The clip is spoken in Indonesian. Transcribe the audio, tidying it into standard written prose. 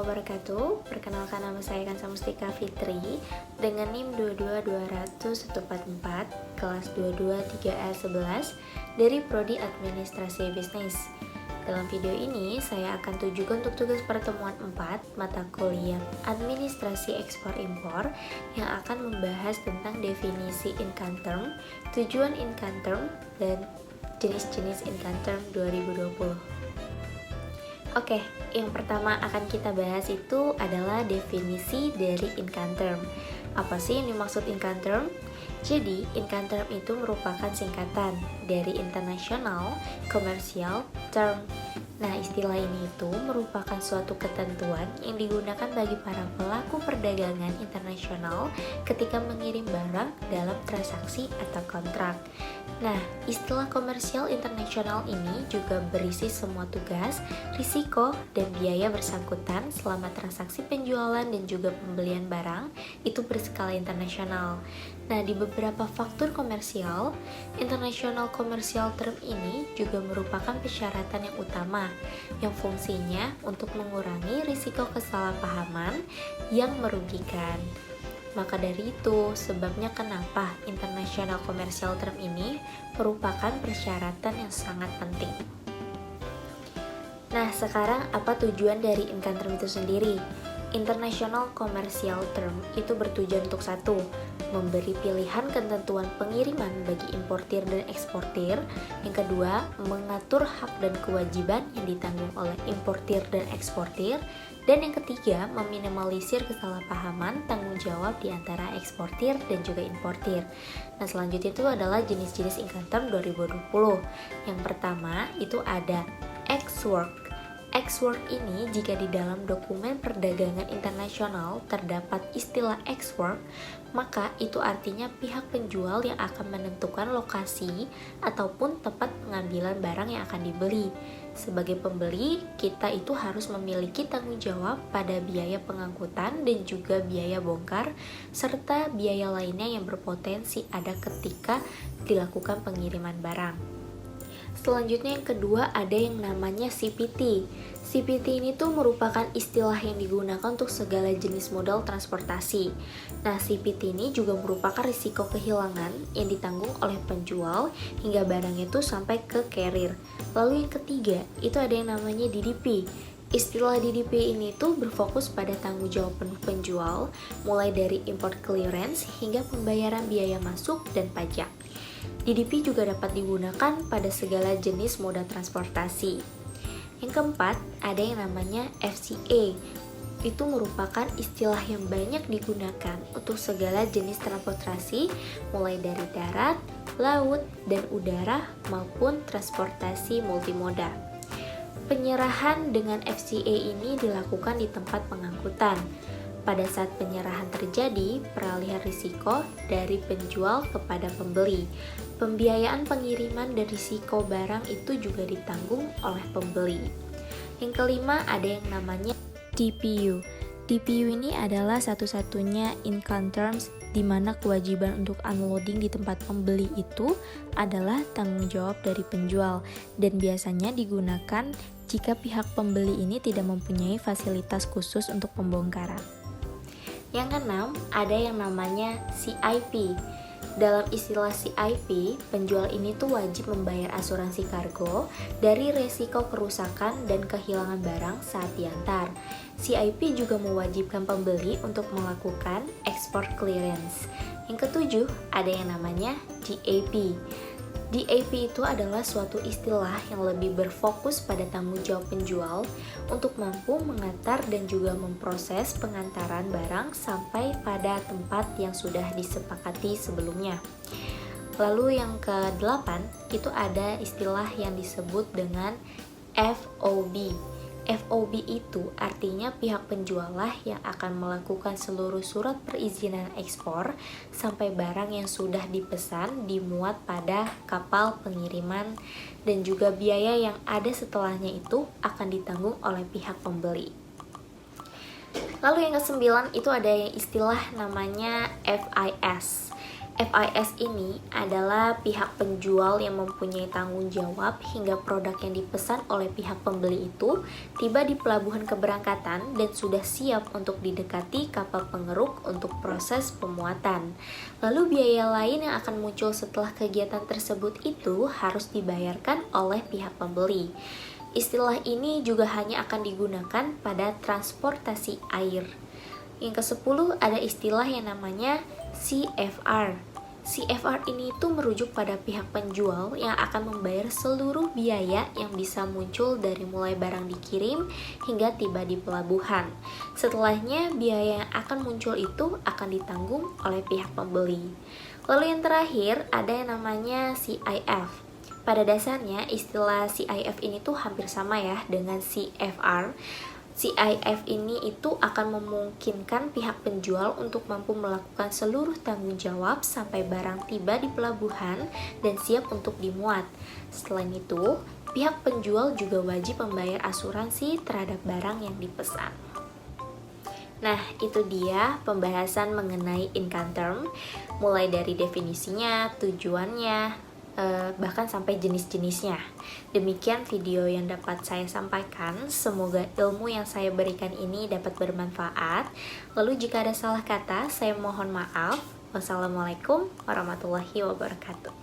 warahmatullahi wabarakatuh. Perkenalkan, nama saya Kansa Mustika Fitri dengan NIM 2220014 kelas 22 3A11 dari Prodi Administrasi Bisnis. Dalam video ini saya akan tujukan untuk tugas pertemuan 4 mata kuliah Administrasi Ekspor Impor yang akan membahas tentang definisi Incoterm, tujuan Incoterm, dan jenis-jenis Incoterm 2020. Oke, yang pertama akan kita bahas itu adalah definisi dari Incoterm. Apa sih yang dimaksud Incoterm? Jadi, Incoterm itu merupakan singkatan dari International Commercial Term. Nah, istilah ini itu merupakan suatu ketentuan yang digunakan bagi para pelaku perdagangan internasional ketika mengirim barang dalam transaksi atau kontrak. Nah, istilah komersial internasional ini juga berisi semua tugas, risiko, dan biaya bersangkutan selama transaksi penjualan dan juga pembelian barang itu berskala internasional. Nah, di beberapa faktor komersial, International Commercial Term ini juga merupakan persyaratan yang utama yang fungsinya untuk mengurangi risiko kesalahpahaman yang merugikan. Maka dari itu, sebabnya kenapa International Commercial Term ini merupakan persyaratan yang sangat penting. Nah, sekarang apa tujuan dari Incoterm itu sendiri? International Commercial Term itu bertujuan untuk satu, memberi pilihan ketentuan pengiriman bagi importir dan eksportir. Yang kedua, mengatur hak dan kewajiban yang ditanggung oleh importir dan eksportir. Dan yang ketiga, meminimalisir kesalahpahaman tanggung jawab di antara eksportir dan juga importir. Nah, selanjutnya itu adalah jenis-jenis Incoterm 2020. Yang pertama itu ada ex-work. Ex-work ini jika di dalam dokumen perdagangan internasional terdapat istilah ex-work, maka itu artinya pihak penjual yang akan menentukan lokasi ataupun tempat pengambilan barang yang akan dibeli. Sebagai pembeli, kita itu harus memiliki tanggung jawab pada biaya pengangkutan dan juga biaya bongkar, serta biaya lainnya yang berpotensi ada ketika dilakukan pengiriman barang. Selanjutnya yang kedua ada yang namanya CPT. CPT ini tuh merupakan istilah yang digunakan untuk segala jenis modal transportasi. Nah, CPT ini juga merupakan risiko kehilangan yang ditanggung oleh penjual hingga barangnya itu sampai ke carrier. Lalu yang ketiga, itu ada yang namanya DDP. Istilah DDP ini tuh berfokus pada tanggung jawab penuh penjual, mulai dari import clearance hingga pembayaran biaya masuk dan pajak. DDP juga dapat digunakan pada segala jenis moda transportasi. Yang keempat, ada yang namanya FCA. Itu merupakan istilah yang banyak digunakan untuk segala jenis transportasi, mulai dari darat, laut, dan udara maupun transportasi multimoda. Penyerahan dengan FCA ini dilakukan di tempat pengangkutan. Pada saat penyerahan terjadi, peralihan risiko dari penjual kepada pembeli. Pembiayaan pengiriman dan risiko barang itu juga ditanggung oleh pembeli. Yang kelima ada yang namanya DPU. DPU ini adalah satu-satunya Incoterms di mana kewajiban untuk unloading di tempat pembeli itu adalah tanggung jawab dari penjual dan biasanya digunakan jika pihak pembeli ini tidak mempunyai fasilitas khusus untuk pembongkaran. Yang keenam, ada yang namanya CIP. Dalam istilah CIP, penjual ini tuh wajib membayar asuransi kargo dari resiko kerusakan dan kehilangan barang saat diantar. CIP juga mewajibkan pembeli untuk melakukan export clearance. Yang ketujuh, ada yang namanya DAP. DAP itu adalah suatu istilah yang lebih berfokus pada tanggung jawab penjual untuk mampu mengantar dan juga memproses pengantaran barang sampai pada tempat yang sudah disepakati sebelumnya. Lalu yang ke-8 itu ada istilah yang disebut dengan FOB. FOB itu artinya pihak penjual lah yang akan melakukan seluruh surat perizinan ekspor sampai barang yang sudah dipesan dimuat pada kapal pengiriman dan juga biaya yang ada setelahnya itu akan ditanggung oleh pihak pembeli. Lalu yang ke-9 itu ada yang istilah namanya FIS. FIS ini adalah pihak penjual yang mempunyai tanggung jawab hingga produk yang dipesan oleh pihak pembeli itu tiba di pelabuhan keberangkatan dan sudah siap untuk didekati kapal pengeruk untuk proses pemuatan. Lalu biaya lain yang akan muncul setelah kegiatan tersebut itu harus dibayarkan oleh pihak pembeli. Istilah ini juga hanya akan digunakan pada transportasi air. Yang ke-10 ada istilah yang namanya CFR. CFR ini itu merujuk pada pihak penjual yang akan membayar seluruh biaya yang bisa muncul dari mulai barang dikirim hingga tiba di pelabuhan. Setelahnya, biaya yang akan muncul itu akan ditanggung oleh pihak pembeli. Lalu yang terakhir ada yang namanya CIF. Pada dasarnya istilah CIF ini tuh hampir sama ya dengan CFR. CIF ini itu akan memungkinkan pihak penjual untuk mampu melakukan seluruh tanggung jawab sampai barang tiba di pelabuhan dan siap untuk dimuat. Selain itu, pihak penjual juga wajib membayar asuransi terhadap barang yang dipesan. Nah, itu dia pembahasan mengenai Incoterm, mulai dari definisinya, tujuannya, bahkan sampai jenis-jenisnya. Demikian video yang dapat saya sampaikan. Semoga ilmu yang saya berikan ini dapat bermanfaat. Lalu jika ada salah kata, saya mohon maaf. Wassalamualaikum warahmatullahi wabarakatuh.